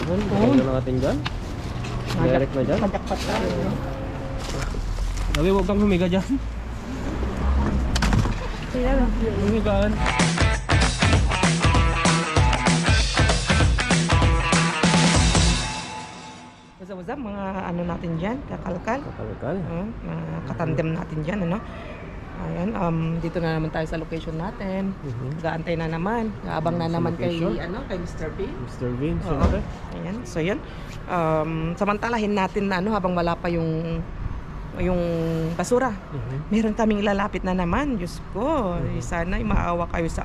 Yan, bukal na natin dyan. Direct na dyan. Pajakpat tayo. Sabi, huwag kang humiga dyan. Humigaan. What's up, mga ano natin dyan, kakalkal. Kakalkal. Mga katandem natin dyan, ano. Ayan, dito na naman tayo sa location natin. Gaantay na naman. Gaabang na Sa naman kay, location. kay Mr. B. Mr. Vin, Oo. siyempre. Ayan, so yan. Samantalahin natin na ano, habang wala pa yung basura. Meron kaming ilalapit na naman. Diyos ko, sana maawa kayo sa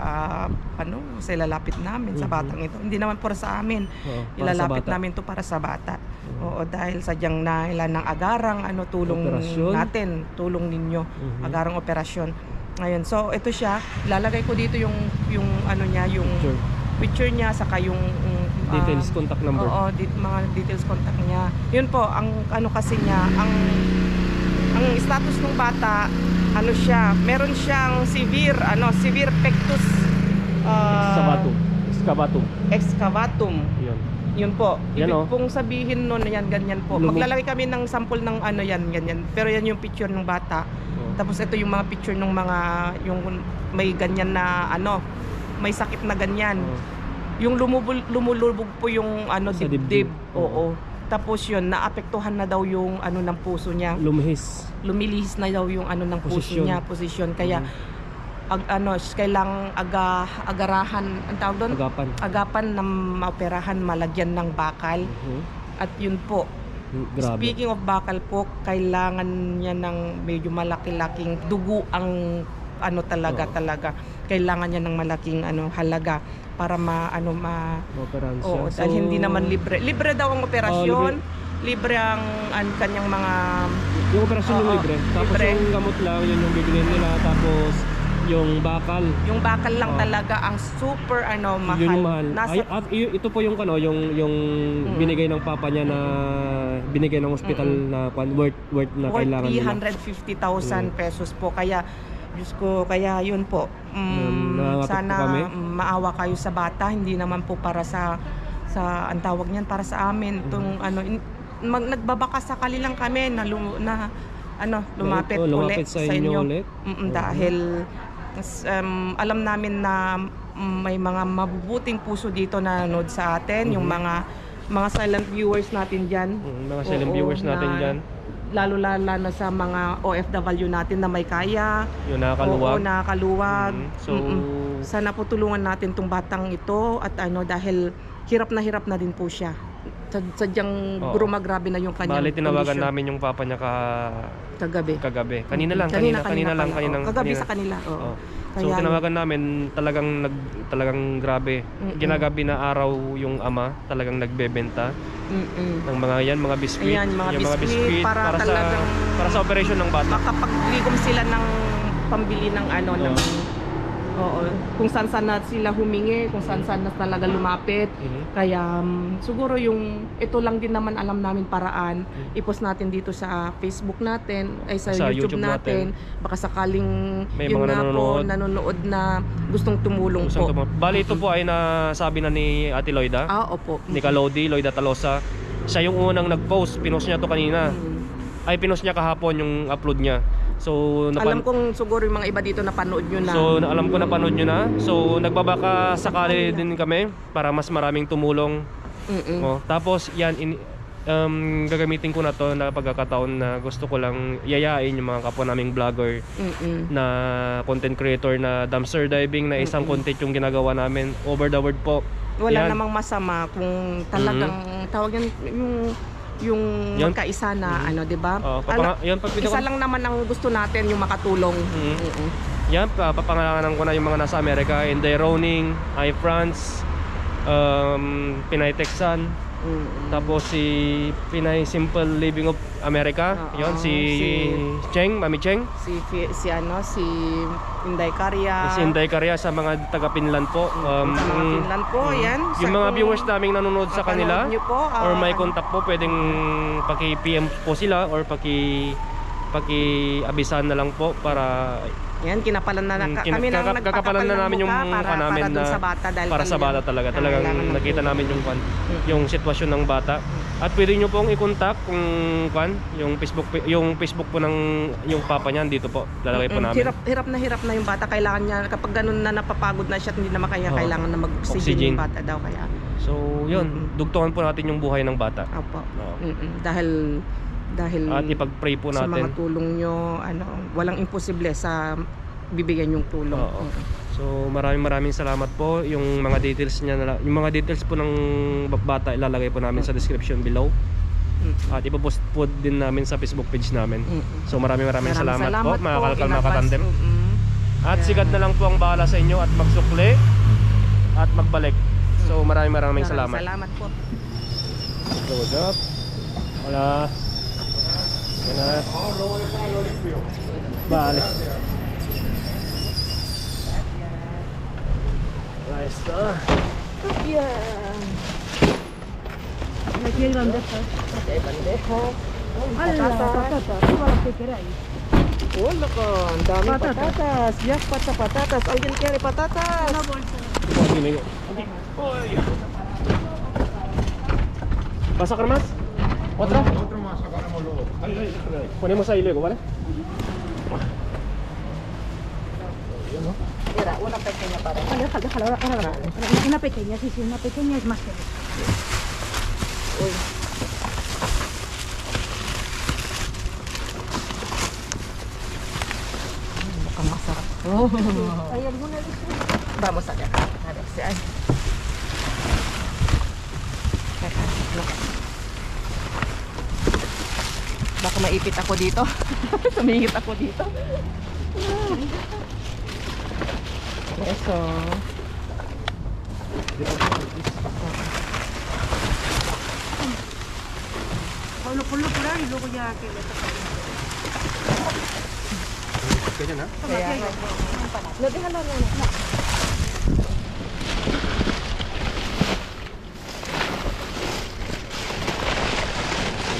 sa ilalapit namin sa batang ito. Hindi naman para sa amin. Oo, para Ilalapit sa bata. namin to para sa bata. Oo, dahil sadyang nailan ng agarang tulong Operasyon. natin, tulong ninyo, agarang operasyon. Ngayon, so ito siya, lalagay ko dito yung ano niya, yung Sure. picture niya saka yung Details, contact number. Oo, mga details contact niya. Yun po, ang ano kasi niya, ang status ng bata, ano siya, meron siyang severe pectus excavatum. Yun. Yun po. Yan, Ibig pong sabihin nun, yan, ganyan po. Maglalagay kami ng sample ng ano yan, ganyan. Pero yan yung picture ng bata. Tapos ito yung mga picture ng mga, yung may ganyan na may sakit na ganyan. Yung lumulubog po yung Sa dibdib. dibdib. Oo. Tapos yun, naapektuhan na daw yung ng puso niya. Lumilihis na daw yung ng puso Posisyon. niya, posisyon. Kaya kailangang agarahan, ang tawag doon? Agapan na maoperahan, malagyan ng bakal. At yun po, Grabe. speaking of bakal po, kailangan niya ng medyo malaki-laking dugo ang talaga. Kailangan niya ng malaking halaga para Operahan siya. Oo, dahil hindi naman libre. Libre daw ang operasyon. Libre ang kaniyang mga Yung operasyon yung libre. Tapos libre. yung gamot lang, yun yung bibilhin nila. Tapos yung bakal. Yung bakal lang talaga ang super mahal. Yun yung mahal. Nasa Ito po yung yung binigay ng papa niya na binigay ng hospital na worth na worth kailangan nila. 350,000 pesos po. Kaya Diyos ko, kaya yun po. Nangangatok Sana po kami. maawa kayo sa bata, hindi naman po para sa ang tawag niyan, para sa amin. Itong nagbabaka sakali lang kami na lumapit ulit sa inyo ulit. Dahil alam namin na may mga mabubuting puso dito na nanonood sa atin, yung mga silent viewers natin diyan. Mga silent viewers natin diyan. Lalo na sa mga OFW natin na may kaya. Yung nakakaluwag. Oo, nakakaluwag. So sana po tulungan natin tong batang ito at dahil hirap na din po siya. Sadyang grabe na yung kanyang bali tinawagan kondisyon. namin yung papa niya kagabi. Kanina lang. Kagabi sa kanila. Oo. So tinawagan namin, talagang grabe. Ginagabi na araw yung ama, talagang nagbebenta ng mga biskwit. Ayan, mga biskwit para sa operasyon ng bata. Makapagligom sila ng pambili ng ng kung saan na sila humingi, kung saan na talaga lumapit. Kaya siguro ito lang din naman alam namin paraan. I-post natin dito sa Facebook natin, ay sa YouTube natin. Baka sakaling may yun mga nga nanonood na gustong tumulong po. Bali ito po ay nasabi na ni Ate Loida. Opo. Ni Kalodi, Loida Talosa. Siya yung unang nag-post, pinost niya to kanina. Ay pinost niya kahapon yung upload niya. So alam kong siguro yung mga iba dito napanood nyo na. So alam ko napanood nyo na. So nagbabaka sakali din kami para mas maraming tumulong. Tapos yan gagamitin ko na to na pagkakataon na gusto ko lang yayain yung mga kapwa naming vlogger na content creator na dumpster diving na isang content yung ginagawa namin over the world po. Wala namang masama kung talagang tawag yung magkaisa na 'di ba? Isa lang naman ang gusto natin, yung makatulong. Yan, papangalanan ko na yung mga nasa Amerika, Inday Roning, France, Pinay Texan, tapos si Pinay Simple Living of America, yon si Cheng, Mami Cheng, si Inday Karya. Si Inday Karya sa mga taga Finland po. Sa mga Finland po, yan. Yung mga viewers naming nanonood sa kanila or may contact po, pwedeng paki-PM po sila or paki-abisahan na lang po para Yan, kinapalan na kami nang kakapalan na namin yung para namin dun na sa bata dahil para sa bata talaga. Talagang nakita namin yung sitwasyon ng bata. At pwede nyo pong i-contact kung yung Facebook po ng yung papa niyan dito po. Lalagay po namin. Hirap na yung bata. Kailangan niya kapag ganun na napapagod na siya at hindi na makaya, kailangan na mag-oxygen yung bata daw kaya. So, yun, dugtungan po natin yung buhay ng bata. Opo. Dahil at ipag-pray po sa natin. mga tulong nyo, walang imposible sa bibigyan yung tulong. So maraming salamat po. Yung mga details niya, yung mga details po ng bata ilalagay po namin sa description below. At ipopost po din namin sa Facebook page namin. So maraming salamat po mga kalkal, mga katandem. At sikat na lang po ang bahala sa inyo at magsukli at magbalik. So maraming salamat. Salamat po. Good up. Wala. Yan. Bale. Nice to. Yeah. Aquí hay bandejas. Hay bandejas. Patatas. Para que queráis. Oh, loco, ang daming patatas. Yes, patatas. Alguien quiere patatas? Una bolsa. ¿Vas a sacar más? ¿Otra? Otro más, sacaremos luego. Ponemos ahí luego, ¿vale? Mira, una pequeña para. Déjala, ahora. Una pequeña, sí, una pequeña es más que Uy. Mukhang masarap. ¿Hay alguna de Vamos allá. A ver si hay. Baka maipit ako dito. Sumingit ako dito. Eso. Pablo, ponlo por ahí y luego ya que le toca. Ganyan ha? Kaya, no, déjalo, no.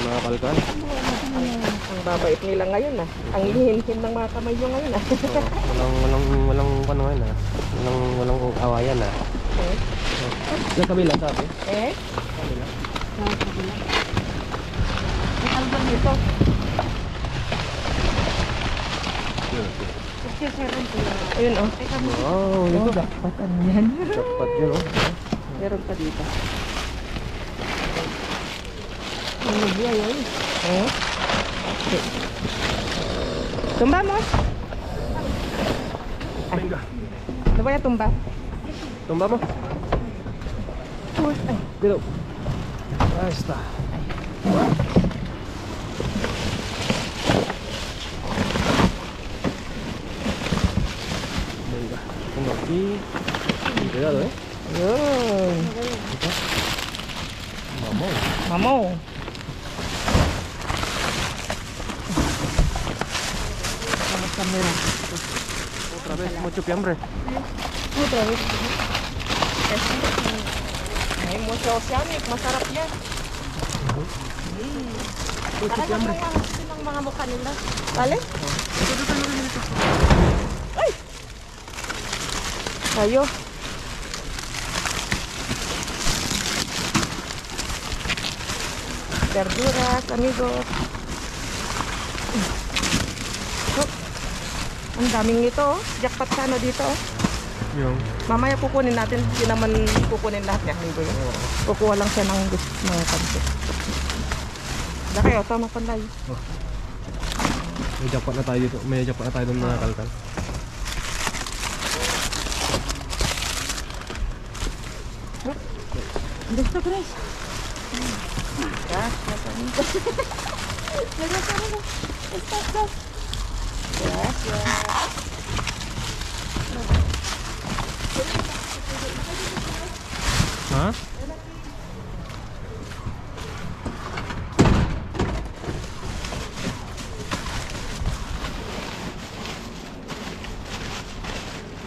Mga kalkal. Ang babait nila ngayon Ang hihinhin ng mga kamay nyo ngayon Walang ano ngayon walang awayan Sa kabila sabi? Kabila. May algo nito. Ayun Wow, ito. Dapat yan. Dapat yun Meron pa dito. Ano ba yun? Tumba mo? Venga. Ano ba yung tumba? Tumba mo. Dito. Ahí está. Venga. Pongo aquí. Cuidado, Yun. Vamos. Mamo. Otra vez, mucho hambre. Otra vez. Ay, mucho oceanic. Masarap yan. Talagang mga mukha nila. Bale? Ay! Tayo. Verduras, amigos. Ang daming nito, jackpot ka na dito. Yung. Mamaya kukunin natin, hindi naman kukunin lahat niya. Hindi yun. Kukuha lang siya ng mga kanto. Daka kayo, tama panday. May jackpot na tayo dito. May jackpot na tayo doon mga kalkal. ¿Esto crees? Gracias, amigos. Ha?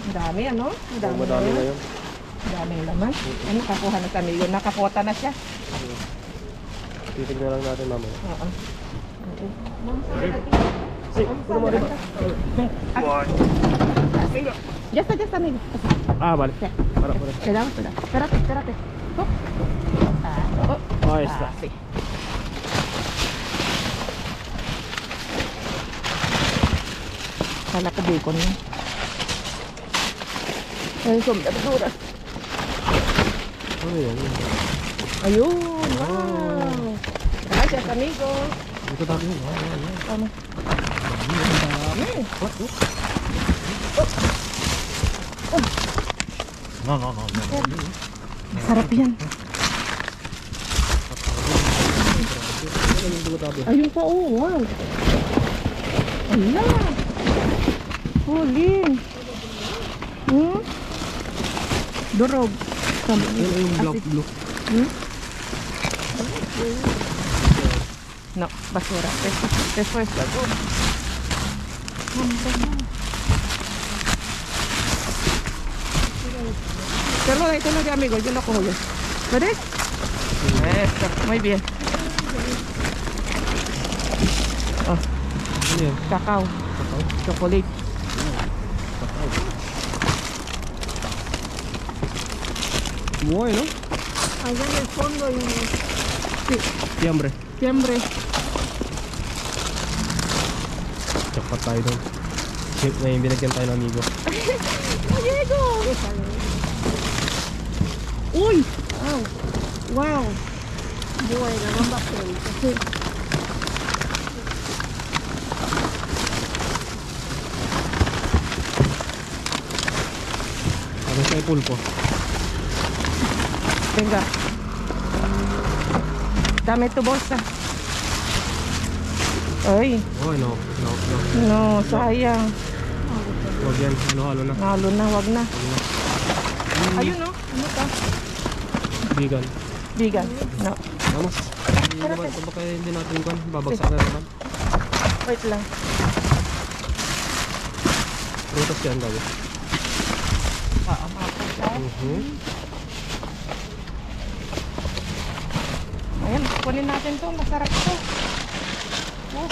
Ang dami, ano? Ang dami, Madami na yun. Ang dami naman. Ano, kakuha na kami yun. Nakakota na siya. Titignan lang natin mamaya. Oo. Ya está, amigo. Ah, vale. Para. Cuidado. Espérate. Oh. Ahí está. Sí. Kala ko bacon yun. Ay, kung verduras. Ano yan? Ayun, wow. Gracias, amigo. Ito tayo yun. Ano? No. Masarap yan. Ayun pa, oh, wow. Ala. Huling. Durog. Blue. No, basura. Eso es lago. Te lo doy, amigo, yo lo cojo yo. ¿Puedes? Eso, muy bien. Oh, Ano yan? cacao. Chocolate. Buhay, no? Allá en el fondo hay Fiambre. fiambre. Jackpot tayo doon. Ngayon binagyan tayo ng amigo. Diego! Uy! Wow! Wow! Buhay naman ba ko? Kasi Ano siya pulpo? venga. Dame tu bolsa. Ay, Oh, no. no, sayang. Huwag yan. Halo-halo na. Nalo na, wag na. Ayun no, ano ka? Vegan. Vegan. No. Vamos. Hindi naman. Baka hindi natin kan. Babagsak na naman. Wait lang. Prutas yan bago. Ayan, kunin natin to. Masarap to. Oh.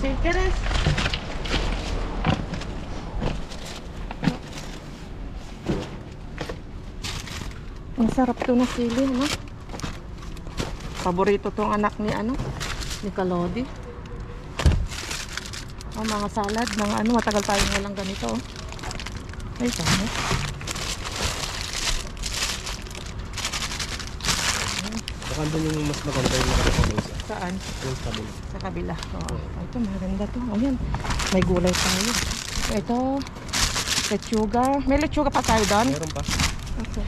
Si Teres. Masarap to na sili, no? Paborito tong anak ni ni Kalodi. Oh, mga salad, mga matagal tayo walang ganito, oh. Ay, dami. Baka doon yung mas maganda yung nakakapagod siya. Saan? Yung kabila. Sa kabila. Oo. Ito, maganda to. Ayan. May gulay tayo. Ito, lechuga. May lechuga pa tayo doon? Meron pa. Okay.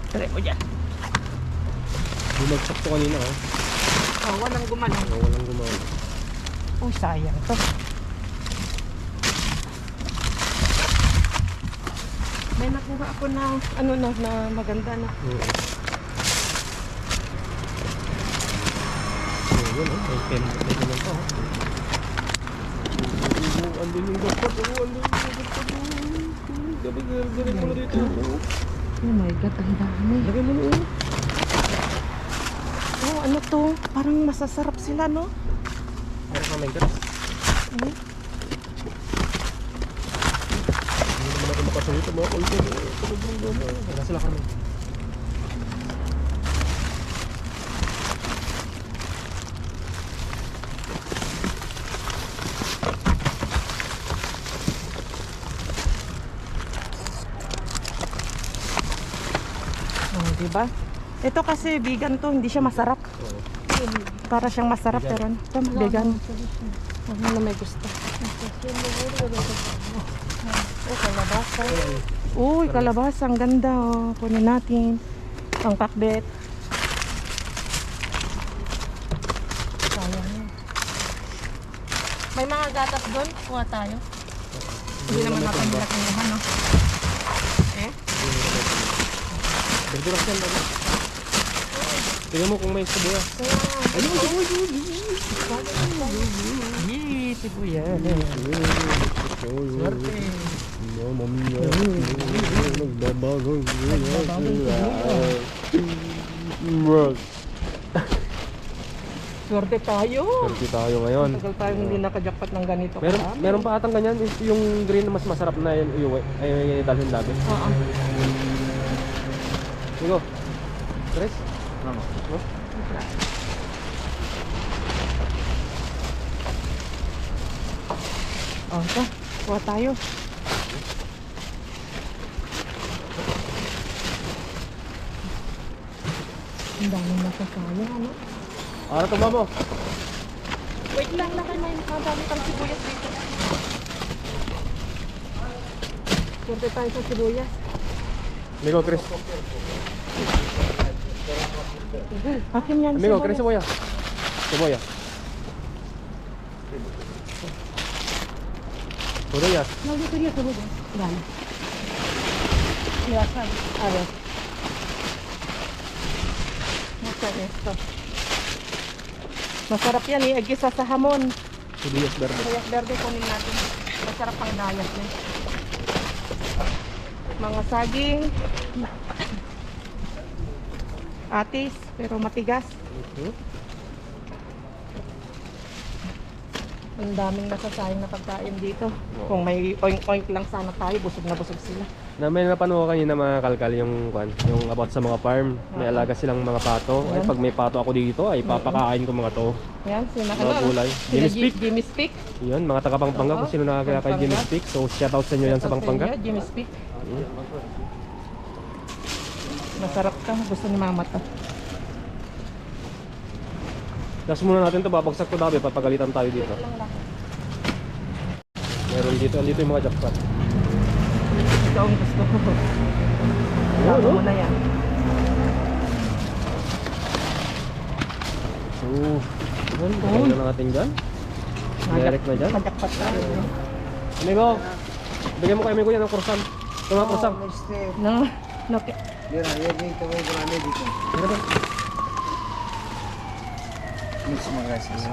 Try mo dyan. Bumagsak to kanina, oh. Oh, walang gumano. Walang gumawa. Oh, sayang to. May nakuha ako na, na maganda na. Yun, oh. May pen. May naman pa, oh. Andun yung dapat, oh. Andun yung dapat, oh. Gabi mo na dito, oh. Oh my God, ang dami. Lagay mo na, oh. Oh, ano to? Parang masasarap sila, no? Meron ka may gas. Hindi naman natin makasalita mga kulto. Wala sila kami. Oh, diba? Ito kasi vegan to, hindi siya masarap. Para siyang masarap pero ito vegan. Ano na may gusto. Oh, kalabasa. Uy, kalabasa, ang ganda, oh. Kunin natin. Ang pakbet. Sayang yun. May mga gatas doon, kuha tayo. Hindi naman natin nila kinuha, no? Eh? Berduras yan, bago. Tingnan mo kung may sabuya. Ayun, yee, sibuyas. Swerte. Nagbabagong Swerte tayo. Swerte tayo ngayon. Tagal tayong hindi nakajakpat ng ganito. Meron pa atang ganyan. Yung green na mas masarap na yun iuwi. Ay, dalhin lagi. Oo. Migo. Chris? Vamos. Oh? Oh, ito. Kuha tayo. Ang daming nasasayang, ano? Ara tumba mo. Wait lang, lakay may nakadami kang sibuyas dito. Swerte tayo sa sibuyas. Migo, Chris. Akin yan, Amigo, Chris, Cebuya. Cebuya. Cebuya. No, yo quería sibuyas. Dale. Mira, sal. A ver. Masa esto. Masarap yan, i-agisa sa hamon. Sibuyas verde. Sibuyas verde kunin natin. Masarap pang dayat yan. Mga saging. Atis, pero matigas. Ang daming nasasayang na pagkain dito. Kung may oink-oink lang sana tayo, busog na busog sila. Na may napanood ko kanina mga kalkal yung about sa mga farm. May alaga silang mga pato. Ay pag may pato ako dito ay papakain ko mga to. Yan, sina Mga gulay. Jimmy Speak. Jimmy Speak. Yun, mga taga Pampanga kung sino nakakaya kay Jimmy Speak. So shout out sa inyo yan sa Pampanga. Jimmy Speak. Masarap ka, gusto ni mama to. Tapos muna natin to, babagsak to dabi, papagalitan tayo dito. Meron dito yung mga jackpot. Ito ang gusto ko. Bago mo na yan. So, yun, kaya na natin dyan. Direct na dyan. Majakpat tayo. Amigo, bigyan mo kay amigo yan ng kursan. Ito mga kursan. No, no. Mira, ya vi que voy con la médica. Meron ba? Muchísimas gracias. Sí.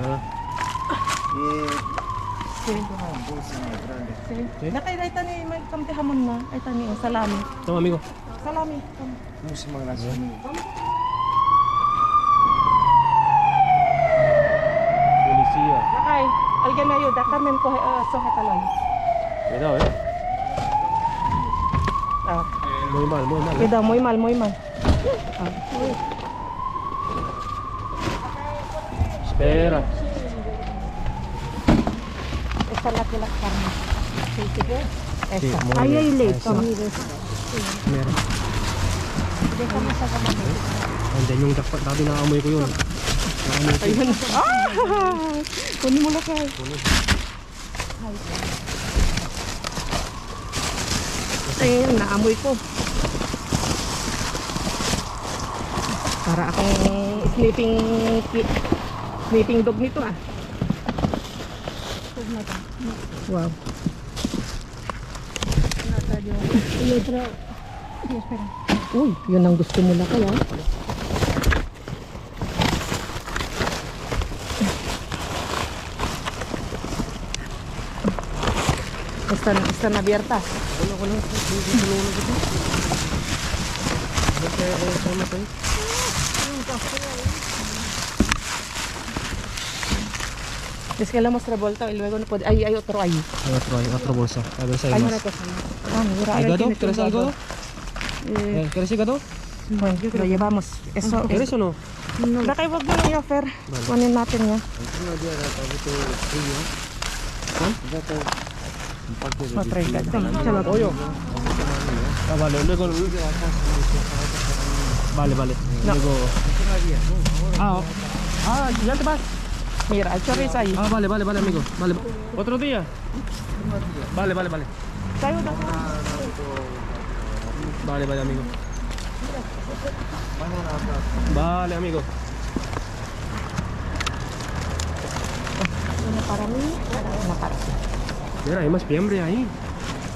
Toma un bolsa más grande. Sí. Nakita ni may kamti hamon na. Ay tani ang salami. Ito amigo. Salami. Muchísimas gracias. Policia. Nakay, alguien me ayuda. Kamen ko sujetalan. Ito eh. Ah. Muy mal, muy mal. Cuidado, muy mal, muy mal. Ah. Espera. Esta es la que las carnes. Sí, sí. Sí, Esta. muy Ahí bien. hay leche. Esa. Toma. Meron. Déjame sa kamay. Andyan yung jackpot. Dati naamoy ko yun. Naamoy ko. Ayun. Ah! Kunin mo na kayo. Ayun, naamoy ko. Para akong sleeping dog nito ah. Wow. Uy, yun ang gusto mo na kaya. Están abiertas. Es que lo hemos revuelto y luego no puede. Hay otro ahí. Otro bolsa. A ver si hay Hay más. una cosa más. Ah, mira, ahí ¿Hígado? tiene ¿Quieres tu algo? ¿Quieres hígado? Bueno, lo llevamos. Eso es. ¿Quieres o no? Nakay, wag mo yung offer. Kunin natin yan. Matry ka. Chalo. Pollo. Ah, vale, luego. Vale, vale. No. Luego. Ah, ya te vas. Mira, el chorizo ahí. Ah, vale, vale, vale, amigo. Vale. ¿Otro día? Vale, vale, vale. Tayo na. Vale, vale, amigo. Vale, amigo. Una para mí, una para ti. Mira, hay más fiambre ahí.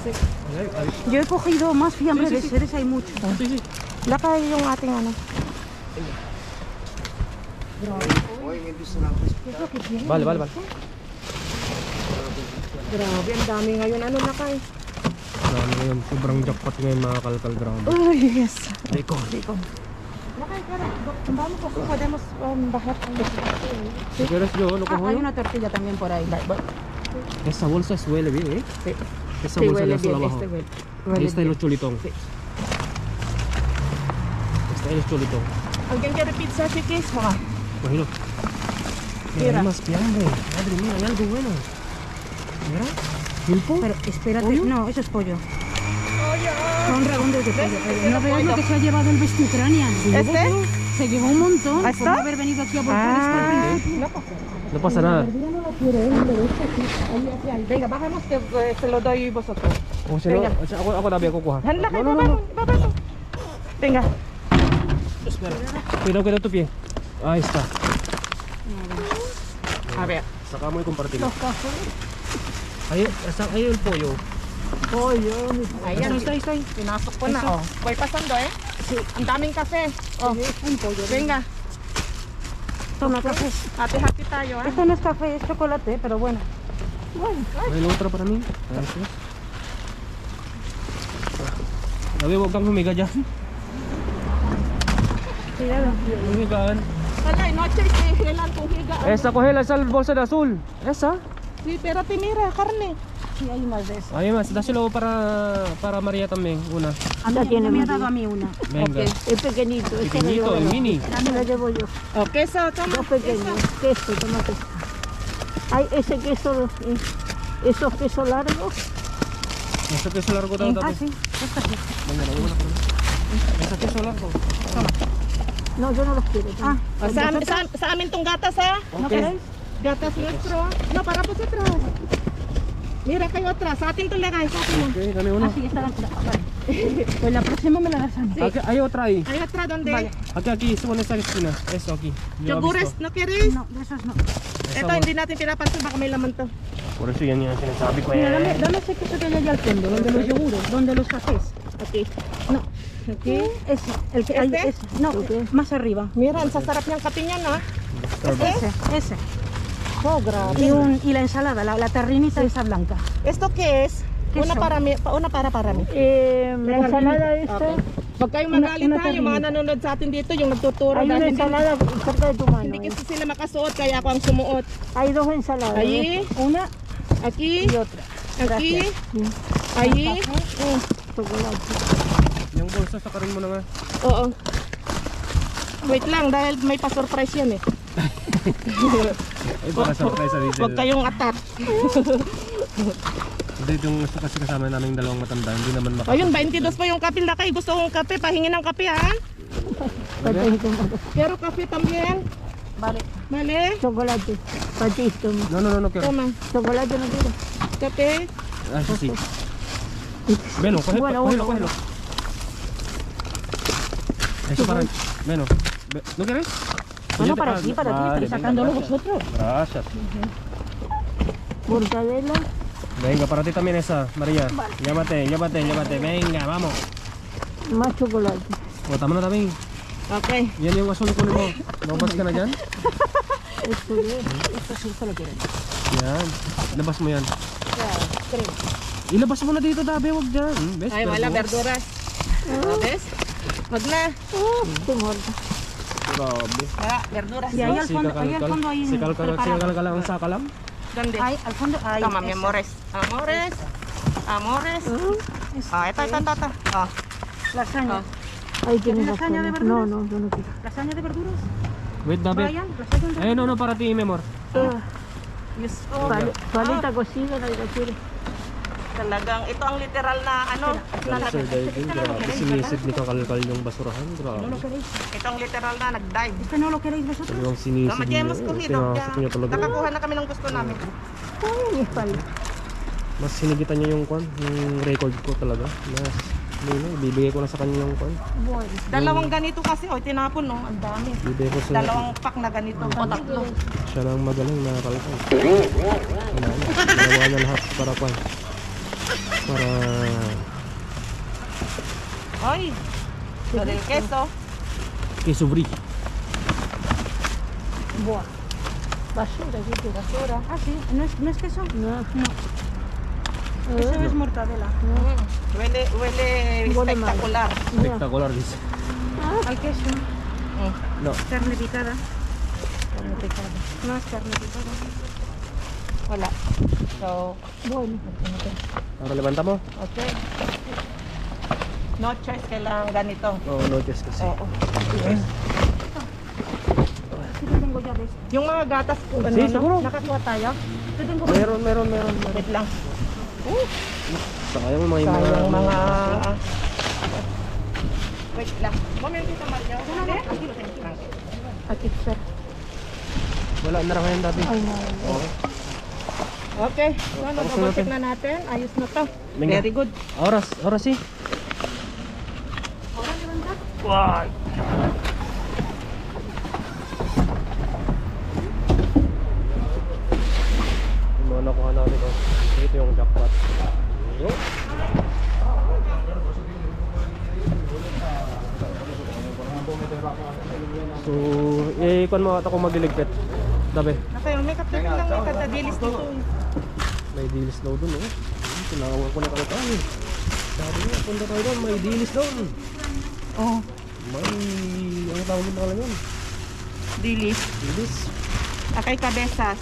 Sí. Ay, Yo he cogido más fiambre Sí, sí, de sí. cereza, hay mucho. sí, sí. Lakay yung ating ano. Hoy me empiezan a Vale, vale, vale. Grabe, ang dami ngayon. Ano lakay? Grabe ngayon, sobrang jackpot ngayon mga kalkal, grabe. Uy, yes. Bacon. Bacon. Vamos, podemos bajar. Si quieres yo lo cojo. Hay yo. una tortilla también por ahí. Esa bolsa huele bien, ¿eh? Sí. Esa Sí, bolsa huele de azul bien, abajo. este huele. Ahí Huele está el bien. cholitón. Sí. Está el cholitón. ¿Alguien quiere pizza, chiquis? Mamá. Cógelo. Mira. Mira, hay más fiambre. Madre mía, hay algo bueno. Mira. ¿Pulpo? Pero espérate, ¿Pollo? no, eso es pollo. Son ragones de pollo. ¿No veas lo que se ha llevado el Best Ucranian? ¿Este? Se llevó un montón. ¿Ah, Por está? no haber venido aquí a volcar No pasa nada. Venga, bajamos que se lo doy vosotros. O si no, Venga. ako tabi ako kuha. Hala, No, no, no. vamos. Venga. Espera. Cuidado tu pie. Ahí está. A ver. Saka mo yung compartilo. Ahí el pollo. Ayan, Ahí está. pinasok ko na. Oh. Voy pasando, eh. Sí. Ang daming kape. Oh. un pollo. Venga. Toma café. Hati-hati tayo, ah. Esto no es café, es chocolate, pero bueno. May otro para mí. Gracias. Sabi, huwag kang humiga dyan. Humigaan. Wala, noche y helan kung higa. Esa, cogela esa bolsa de azul. Esa. Sí, pero mira, carne. Sí, hay más de eso. Ay, más. Dáselo para María también. Una. A mí ya me ha dado a mí una. Venga. Es pequeñito, este me Pequeñito, lo el mini. me lo llevo yo. Oh, queso, toma. Dos pequeños, queso, toma queso. Hay ese queso, esos quesos largos. Ese queso largo daw Ah, dapat. sí, esta sí. Venga, una para mí. Ese queso largo. No, yo no los quiero. Ah, Oh, sa amin tong gatas, ha? ¿no queréis? Gatas nuestro. No, para vosotros. Mira, que hay otra. Sa atin to lagay, sa atin mo. Okay, dame uno. Ah, sí, esta la vale. Pues la próxima me la das a mí. Aquí, hay otra ahí. Hay otra donde. Vale. Aquí, esa en esta esquina. Eso aquí. Yo he Yogures, visto. no quieres? No, de esos no. Esa Ito, bolsa. hindi natin pinapansin. Baka may laman to. Por eso yan yung sinasabi ko Mira, eh. dame ese queso que hay allá al fondo, donde los yogures, donde los cafés. Aquí. No, Aquí. ese, el que hay, ¿Este? ese. No, más arriba. Mira, ang sasarap niyang kape niyan, ha? Ese. Oh, grabe. Y la ensalada, la tarrinita esa blanca. ¿Esto qué es? Queso. Una para mí. La ensalada esta, Okay. Huwag kayong magalit Una ha, yung mga tarrina. nanonood sa atin dito, yung nagtuturo. hay una dahil ensalada cerca de tu mano. hindi kasi sila makasuot, kaya ako ang sumuot. Hay dos ensaladas. Ahí, Una aquí, Y otra. aquí, Gracias. ahí. Chocolate. Yung bolsa, sakarin mo na nga. Oo. Wait lang, dahil may pa-surprise yan eh. Ay, para surprise sa diesel. Huwag kayong atat. Hindi, yung gusto kasi kasama namin yung dalawang matanda. Hindi naman Ayun, 22 pa yung kape. Lakay, gusto kong kape. Pahingi ng kape, ha? Patito. Pero kape también. Vale. Vale. Chocolate. Patito. No, quiero. Toma. Chocolate no quiero. Kape. Ah, eso sí. Velo, Bueno, cógelo. Eso para... Bueno, ¿no quieres? Bueno, para ti, Vale, estáis sacándolo venga, vosotros. Gracias. Mortadela. Venga, para ti también esa, María. Llévate. Venga, vamos. Más chocolate. O, tama na también. Okay. Yan yung asul ko mo. Lumabas ka na dyan? Esto sí, esto lo quieren. Yan. Labas mo yan. Ilabas mo na dito, Dabe. Huwag dyan. Best, Ay, wala verduras. ¿Ves? Wag na. Estoy muerta. Grabe. Wala, verduras. Y ahí al fondo hay Si kalkal ang sakalam. ¿Dónde? Ahí, al fondo, ahí. Toma, mi ese. amores. Amores. Ah, ito. Ah. Lasaña. Ahí tienes ¿Quieres lasaña de lasaña. No, verduras? yo no quiero. ¿Lasaña de verduras? Wait, Dabe. Brian, lasaña de verduras. No, para ti, mi amor. Yes. Palita cocida, nadie la quiere. Talagang, ito ang literal na ano. Sir Diving, grabe. Sinisid ni kakalkal yung basurahan. Grabe. Ito ang literal na nag-dive. ¿Este no lo queréis vosotros? Talagang sinisid Tama, niya. hemos cogido. Pinasok niya talaga. Nakakuha na kami ng gusto namin. Ay, mi espalda. Mas sinigitan niya yung record ko talaga. Mas, bibigay ko na sa kanya yung Bueno. Dalawang ganito kasi, tinapon, no? Ang dami. Bibigay ko sa Dalawang pack na ganito. O tatlo. siya lang magaling na kalkal. Ginawa niya lahat para para Ay. Lo del queso. queso brie. Buah. Basura, ¿qué quieres? Basura. Ah, sí. ¿No es queso? No. Eso es mortadela. Huele Huele mal. espectacular. Spectacular, dice. Al queso. No. Carne picada. No es carne picada. Wala. So, Bueno. Para levanta mo? Okay. No choice, kailangan ganito. Oo, notice kasi. Oo. Sige, tengo llaves. Yung mga gatas po, ano, Si, siguro. nakakuha tayo? Meron. Wait lang. Sayang mga Sayang mga... Wait lang. Mamaya kita Maria. Aquí está. Wala na ngayon dati. Ay, no. Okay. So, double check na natin. Ayos na to. Venga. Very good. Ahora sí. Wow. Yung mga nakuha namin ito. Ito yung jackpot. Yun. So, ikon mo ata kung magiligpit. Dabi. Okay, may kapit lang may katadilis dito. May dilis daw dun, oh. Tinawag ko na kami tayo. Sabi niya, punta tayo doon, may dilis doon. Oh, May, ano tawag mo pala yun? dilis. Dilis. Akay kabesas.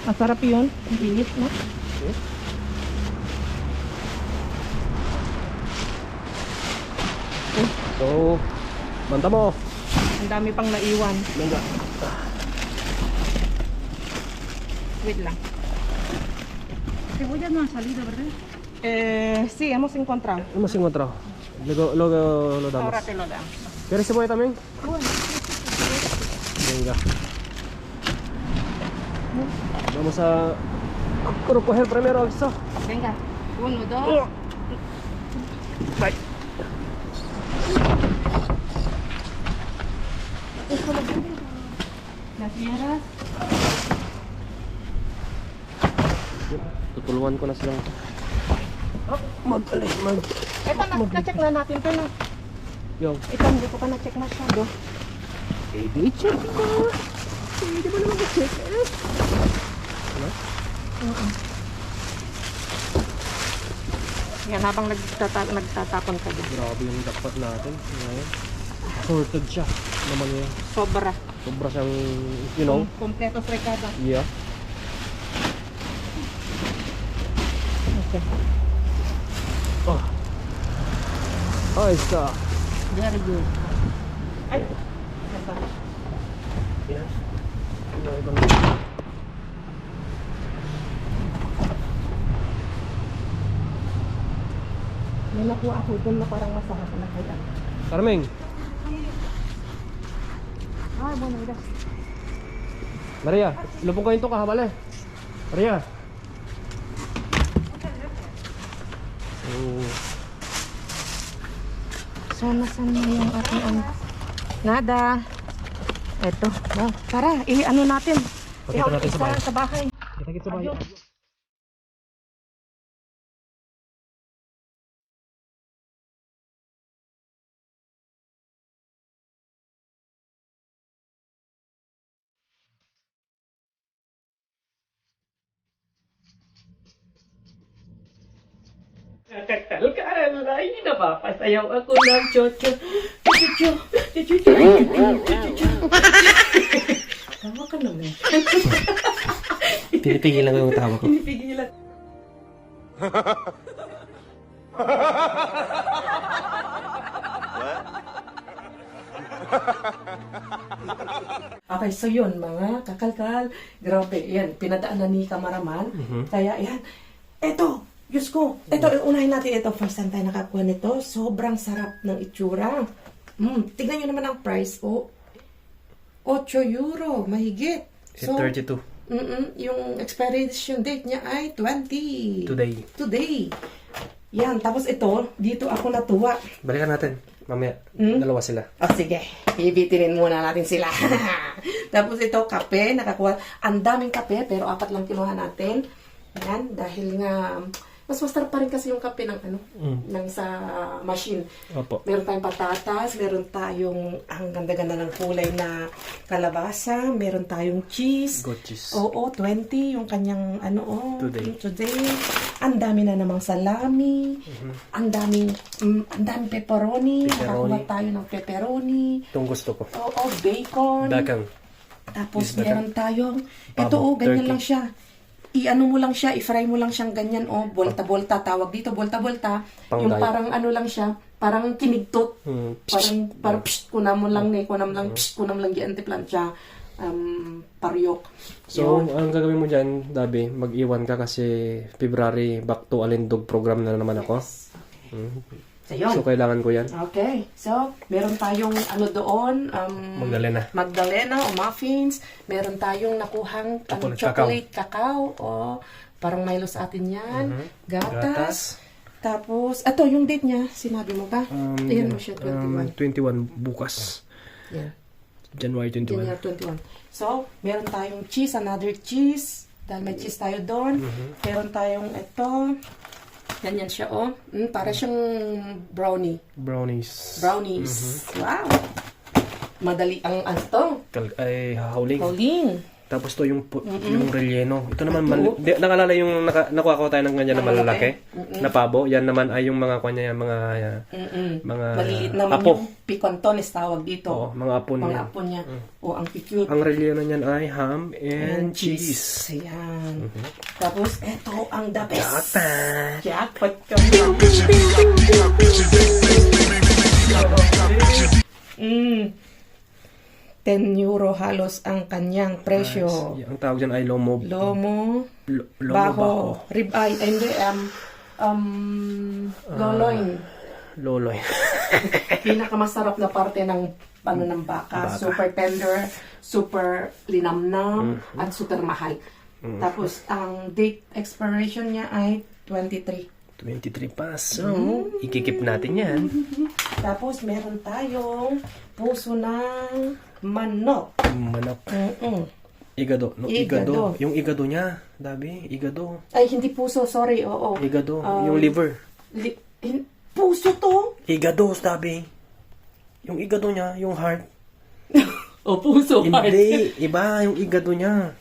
Masarap yun. Dilis, no? Okay. So, manta mo. Ang dami pang naiwan. Manga. Wait lang. Cebolla no han salido, ¿verdad? Sí, hemos encontrado. Hemos encontrado. Luego lo damos. Ahora te lo damos. ¿Quieres cebolla también? Venga. Vamos a recoger primero esto. Venga. 1, 2. Bye. Las fieras. Tutulungan ko na silang mag. Ito, na-check na natin ito, no? Yung. Ito, hindi ko pa na-check masyado. Check ko. Hindi mo naman check eh. Ano? Yan, habang nagtatapon ka dyan. Grabe yung dapat natin. Ngayon. Sorted siya. Naman yun. Sobra. Sobra siyang, you know. Kompleto frekada. Yeah. Okay. Oh. Ahí está. Very good. Ay! Ito. Yan. May nakuha ako doon na parang masarap na kaya. Carmen. Ay, bueno, mira. Maria, lupong kayo ito kahabal eh. Maria. So, nasan na yung ating ano? Nada. Eto. No. Tara, ano natin? Pakita natin sa bahay. Sa bahay. Kita-kita sa bahay. Nakakalkal, ay napapasayaw ako ng chocho. Chocho, chocho, chocho. Tawa ka naman. Pinipigilan ko yung tawa ko. Pinipigilan. Okay, so yun mga kakalkal. Grabe, yan, pinadaanan ni Kamaraman. Kaya yan, eto, Diyos ko, ito, unahin natin ito. First time tayo nakakuha nito. Sobrang sarap ng itsura. Tignan nyo naman ang price. Oh, 8 euro, mahigit. So, 32. yung expiration date niya ay 20. Today. Yan, tapos ito, dito ako natuwa. Balikan natin. Mamaya, dalawa sila. O sige, ibitinin muna natin sila. Tapos ito, kape, nakakuha. Ang daming kape, pero 4 lang kinuha natin. Yan, dahil nga, Mas masarap pa rin kasi yung kape ng ng sa machine. Opo. Meron tayong patatas, meron tayong ang ganda-ganda ng kulay na kalabasa, meron tayong cheese. Goat cheese. Oo, 20 yung kanyang Today. Ang dami na namang salami. Ang daming pepperoni. Nakakuha tayo ng pepperoni. Itong gusto ko. Oo, bacon. Dagang. Tapos Is that meron tayong, ito Pabo, ganyan turkey. lang siya. I-ano mo lang siya, i-fry mo lang siyang ganyan, bolta-bolta, tawag dito, bolta-bolta. Yung Pangday. parang ano lang siya, parang kinigtot. Mm. Parang psst, kunam mo lang, psst, kunam lang di antiplancha. Paryok. So, Yun. ang gagawin mo dyan, Dabi, mag-iwan ka kasi February back to Alindog program na naman ako. So, yun. So, kailangan ko yan. Okay. So, meron tayong ano doon, Magdalena o muffins. Meron tayong nakuhang chocolate cacao. O, parang Milo sa atin yan. Gatas. Tapos, ito yung date niya. Sinabi mo ba? Ayan mo siya, 21. 21 bukas. Yeah. January 21. January 21. So, meron tayong cheese, another cheese. Dahil may cheese tayo doon. Meron tayong ito. Ganyan siya, para siyang brownies. Wow! Madali ang to. Ay, hauling. Pauling. Tapos to yung relleno. Ito naman, nakalala yung nakuha ko tayo ng ganyan na malalaki. Na pabo. Yan naman ay yung mga kanya, mga Maliit naman apo. yung picantones tawag dito. Oo, mga apo Mga niya. apo niya. O, ang cute. Ang relleno niyan ay ham and cheese. Ayan. Tapos, eto ang the best. Jackpot. Jackpot kami. 10 euro halos ang kanyang presyo. Nice. Ang tawag dyan ay lomo. Lomo, Lomo baho, baho. ribeye, hindi, loloy. Loloy. Pinakamasarap na parte ng ng baka. Super tender, super linamnam, at super mahal. Tapos, ang date expiration niya ay 23. 23 pa. So, ikikip natin yan. Tapos, meron tayong puso ng manok. Manok. Igado. No, Igado. Yung igado niya. Dabi, igado. Ay, hindi puso, sorry, oo. Igado. Yung liver. Puso to? Igado, dabi. Yung igado niya, yung heart. O, puso. Hindi, iba yung igado niya.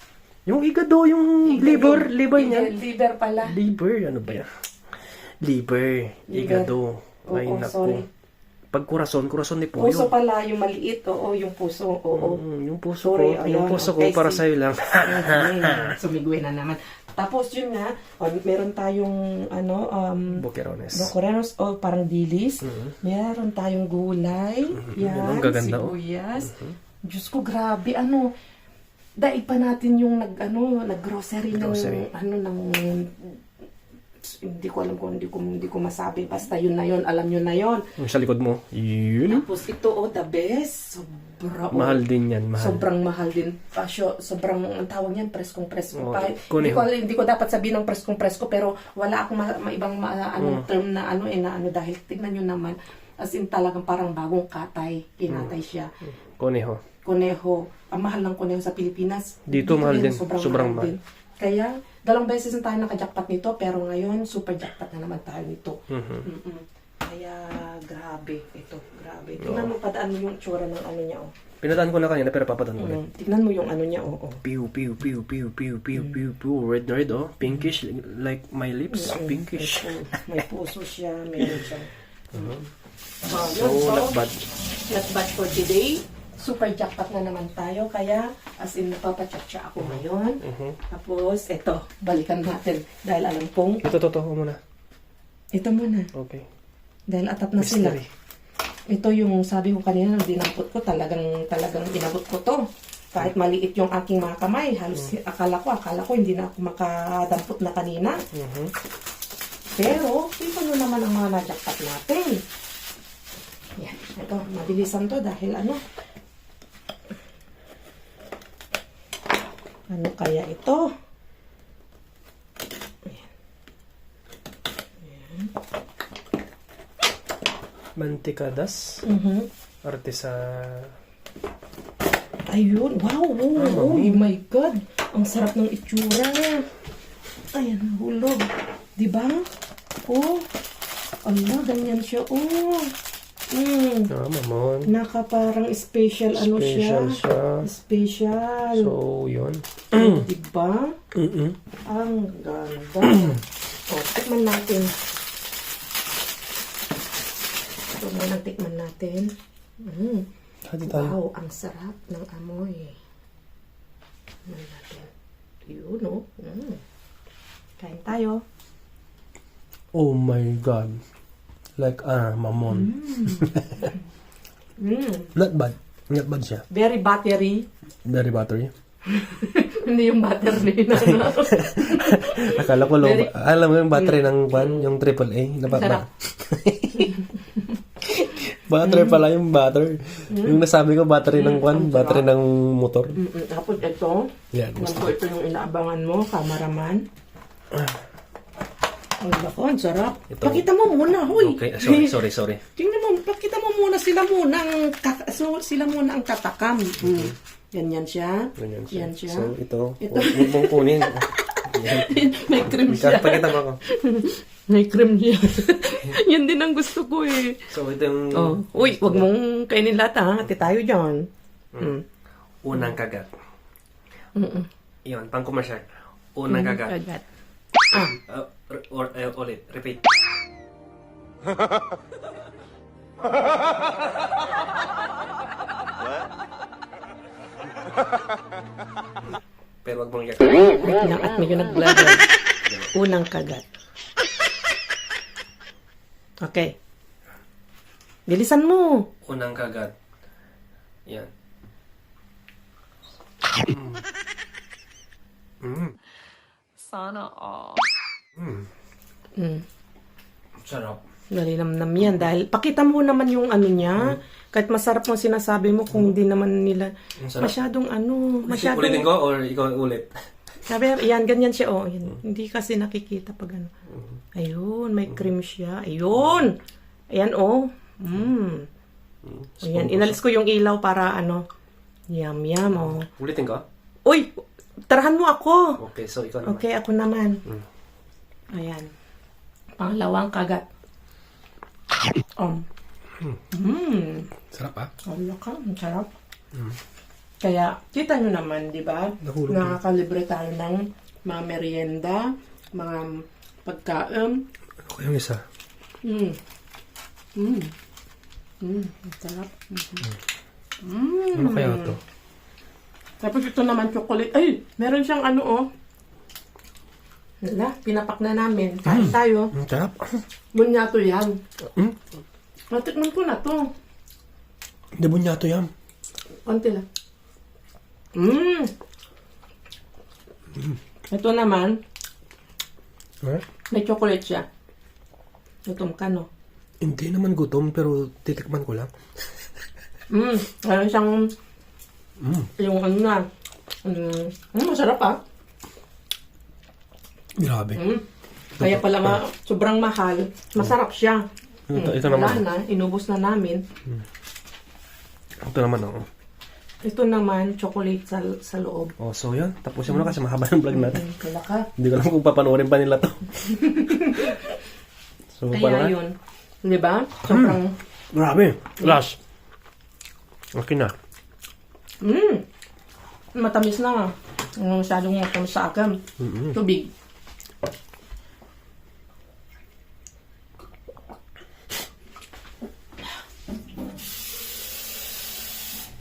Yung igado, yung liver niya. Liver pala. Liver, ano ba yan? Liver, igado. Ay, Oo, naku. sorry. Pag kurason ni po Puso yun. pala, yung maliit, oo, yung puso, oo. Yung puso Sorry, ko, ayun, yung puso ko okay, para sige. sa'yo lang. Sumigwe na naman. Tapos yun nga, meron tayong Boquerones. o parang dilis. Meron tayong gulay. Yan, Ang gaganda, sibuyas. Diyos ko, grabe, daig pa natin yung nag-grocery Grocery. hindi ko alam kung hindi ko masabi. Basta yun na yun, alam nyo na yun. Yung sa likod mo, yun. Tapos ito, the best. Mahal din yan, mahal. Sobrang mahal din. Sobrang, ang tawag niyan, preskong-presko. Oh, Hindi ko dapat sabihin ng preskong-presko, pero wala akong ibang term na dahil tignan nyo naman, as in talagang parang bagong katay, pinatay siya. Conejo. Ang mahal ng conejo sa Pilipinas. Dito mahal din. Sobrang Sobrang mahal din. Kaya, 2 beses na tayo naka-jackpot nito, pero ngayon, super jackpot na naman tayo nito. Kaya, grabe. Ito, grabe. Tingnan mo, padaan mo yung tsura ng niya, Pinadaan ko na kanina, pero papadaan ko ulit. Tingnan mo yung niya, Pew, pew, pew, pew, pew, pew, pew, pew. Red, pinkish, like my lips. Pinkish. May puso siya, meron siya. So, not bad. Not bad for today. Super jackpot na naman tayo, kaya as in napapachat-chat ako ngayon. Tapos, eto, balikan natin. Dahil alam kong, Ito, muna. ito muna. Okay. Dahil atat na sila. Mystery. Ito yung sabi ko kanina, nang dinampot ko, talagang inabot ko to. Kahit maliit yung aking mga kamay, halos akala ko hindi na ako makadampot na kanina. Pero, ito nyo naman ang mga na-jackpot natin. Yan, ito, mabilisan to dahil ano kaya ito? Ayan. Mantikadas. Artesa. Ayun. Wow. Oh my God. Ang sarap ng itsura. Ayan, hulog. Diba? Oh, ala, ganyan siya. Oh. Mamon. Naka parang special ano siya. Special siya. Special. So, yun. Diba? Ang ganda. O, tikman natin. Ito muna tikman natin. Hati tayo. Wow, ang sarap ng amoy. Tikman natin. Yun, no? Kain tayo. Oh my God. Like, mamon. Not bad. Not bad siya. Very buttery. Very buttery. Hindi yung buttery na ano. Akala ko alam mo yung battery ng yung AAA. Sarap. Battery pala yung battery. Yung nasabi ko, battery ng battery ng motor. Tapos ito. Yan, gusto ko. Ito yung inaabangan mo, cameraman. Ang lako, ang sarap. Ito. Pakita mo muna, huy. Okay, sorry. Tingnan mo, pakita mo muna sila muna ang tatakam. Ganyan siya. Ganyan siya. Yan siya. So, ito. Huwag mong kunin. Yan. May cream siya. Pakita mo ako. May cream siya. Yan din ang gusto ko eh. So, ito yung Uy, wag mong kainin lahat ha. Ate tayo dyan. unang kagat. Yun, pang commercial. Unang kagat. Kagat. Ulit, repeat. Pero wag mong yak. Wait lang at medyo nag-blabber. Unang kagat. Okay. Bilisan mo. Unang kagat. Yan. Sana all. Sarap. Nalinamnam yan dahil pakita mo naman yung ano niya. Kahit masarap mo sinasabi mo kung hindi naman nila Sarap. masyadong Ulitin ko or ikaw ulit? Sabi, yan, ganyan siya. Oh, yan. Hindi kasi nakikita pag ano. Ayun, may cream siya. Ayun! Ayan, oh. Ayan, inalis ko yung ilaw para ano. Yum, yum, oh. Ulitin ko? Uy! Tarahan mo ako! Okay, so ikaw naman. Okay, ako naman. Ayan. Pangalawang kagat. Sarap ah. Wala ka, ang sarap. Kaya, kita nyo naman, di ba? Nahulog Nakakalibre tayo ng mga merienda, mga pagkain. Ako yung isa. Ang sarap. Ano kaya ito? Tapos ito naman chocolate. Ay, meron siyang ano, oh. Wala, pinapak na namin. Kain tayo. Ang sarap. Bunyato yan. Natikman ko na to. Hindi bunyato yan. Konti lang. Ito naman, may chocolate siya. Gutom ka, no? Hindi naman gutom, pero titikman ko lang. Meron siyang, yung ano na, masarap ah. Grabe. Kaya pala sobrang mahal, masarap siya. Ito Wala naman. na, inubos na namin. Ito naman ako. Ito naman, chocolate sa loob. Oh, so yun. Tapusin mo na kasi mahaba ng vlog natin. Kala ka. Hindi ko alam kung papanoorin pa nila to. So, paano Kaya na? yun. Di ba? Sobrang, Grabe. Last. Okay na. matamis na. Masyadong matamis sa akin. Tubig.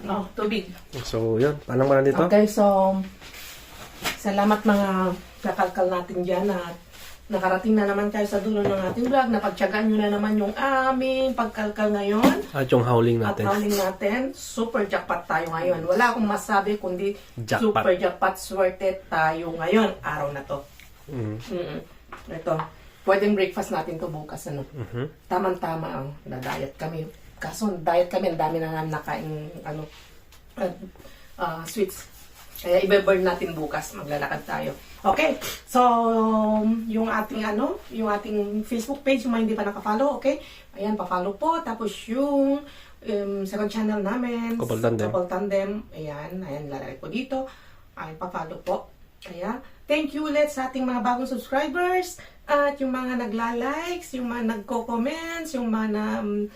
Oh, tubig. So, yun. Paano ba nandito? Okay, so, salamat mga kakalkal natin dyan at nakarating na naman tayo sa dulo ng ating vlog. Napagtyagaan nyo na naman yung aming pagkalkal ngayon. At yung howling At natin. howling natin, super jackpot tayo ngayon. Wala akong masabi kundi Jackpot. super jackpot swerte tayo ngayon. Araw na to. Ito, pwedeng breakfast natin to bukas. Ano? Tamang-tama ang na-diet kami. Kaso diet kami, ang dami na namin nakain sweets. Kaya i-burn natin bukas, maglalakad tayo. Okay, so yung ating Facebook page, yung mga hindi pa naka-follow, okay? Ayan, pa-follow po. Tapos yung second channel namin, Couple Tandem. Couple Tandem. Ayan, lalagay ko dito. Ayan, pa-follow po. Kaya, thank you ulit sa ating mga bagong subscribers. At yung mga nagla-likes, yung mga nagko-comments, yung mga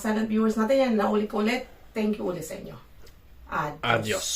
silent viewers natin yan, na ulit-ulit, thank you ulit sa inyo. Adios. Adios.